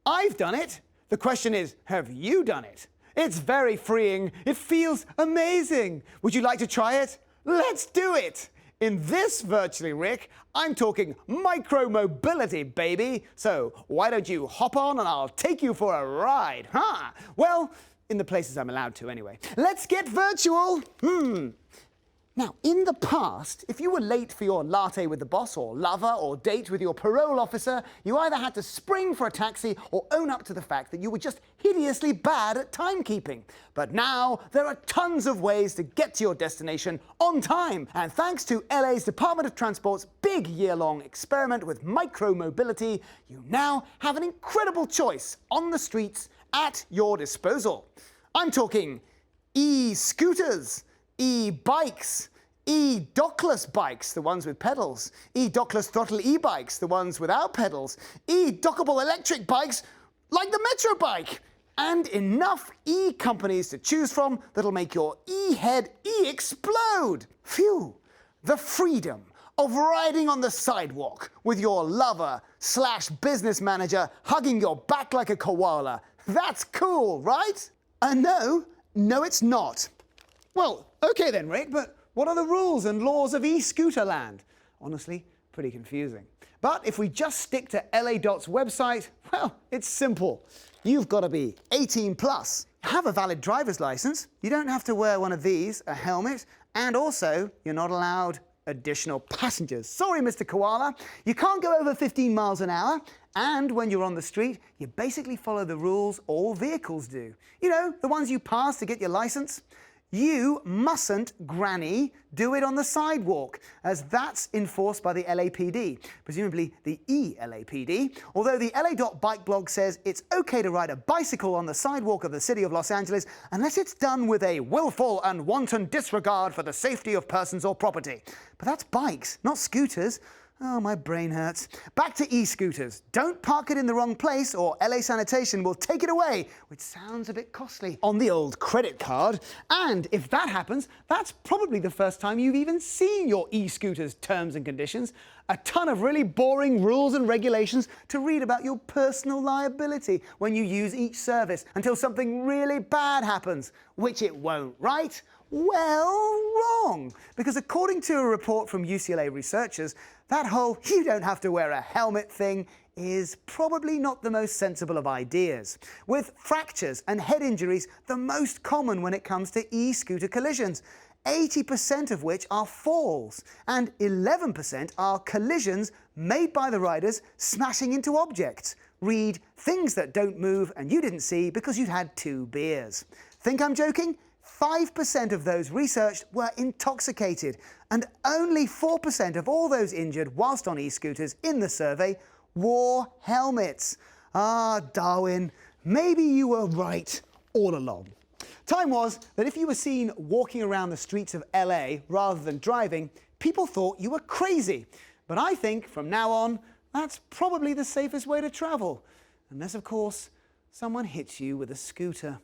I've done it. The question is, have you done it? It's very freeing. It feels amazing. Would you like to try it? Let's do it. In this Virtually Rick, I'm talking micromobility, baby. So why don't you hop on and I'll take you for a ride, huh? Well, in the places I'm allowed to anyway. Let's get virtual. Now, in the past, if you were late for your latte with the boss or lover or date with your parole officer, you either had to spring for a taxi or own up to the fact that you were just hideously bad at timekeeping. But now, there are tons of ways to get to your destination on time. And thanks to LA's Department of Transport's big year-long experiment with micromobility, you now have an incredible choice on the streets at your disposal. I'm talking e-scooters, e-bikes, e-dockless bikes, the ones with pedals, e-dockless throttle e-bikes, the ones without pedals, e-dockable electric bikes like the Metro bike, and enough e-companies to choose from that'll make your e-head e-explode. Phew! The freedom of riding on the sidewalk with your lover/business manager hugging your back like a koala. That's cool, right? No, it's not. Well, okay then, Rick, but what are the rules and laws of e-scooter land? Honestly, pretty confusing. But if we just stick to LA.'s website, well, it's simple. You've got to be 18 plus, have a valid driver's license, you don't have to wear one of these, a helmet, and also you're not allowed additional passengers. Sorry, Mr. Koala, you can't go over 15 miles an hour, and when you're on the street, you basically follow the rules all vehicles do. You know, the ones you pass to get your license. You mustn't, granny, do it on the sidewalk, as that's enforced by the LAPD, presumably the E-LAPD, although the LA.bike blog says it's okay to ride a bicycle on the sidewalk of the city of Los Angeles unless it's done with a willful and wanton disregard for the safety of persons or property. But that's bikes, not scooters. Oh, my brain hurts. Back to e-scooters. Don't park it in the wrong place or LA Sanitation will take it away, which sounds a bit costly on the old credit card. And if that happens, that's probably the first time you've even seen your e-scooter's terms and conditions. A ton of really boring rules and regulations to read about your personal liability when you use each service until something really bad happens, which it won't, right? Well, wrong. Because according to a report from UCLA researchers, that whole you don't have to wear a helmet thing is probably not the most sensible of ideas, with fractures and head injuries the most common when it comes to e-scooter collisions, 80% of which are falls, and 11% are collisions made by the riders smashing into objects. Read, things that don't move and you didn't see because you'd had 2 beers. Think I'm joking? 5% of those researched were intoxicated, and only 4% of all those injured whilst on e-scooters in the survey wore helmets. Ah, Darwin, maybe you were right all along. Time was that if you were seen walking around the streets of LA rather than driving, people thought you were crazy. But I think from now on, that's probably the safest way to travel. Unless, of course, someone hits you with a scooter.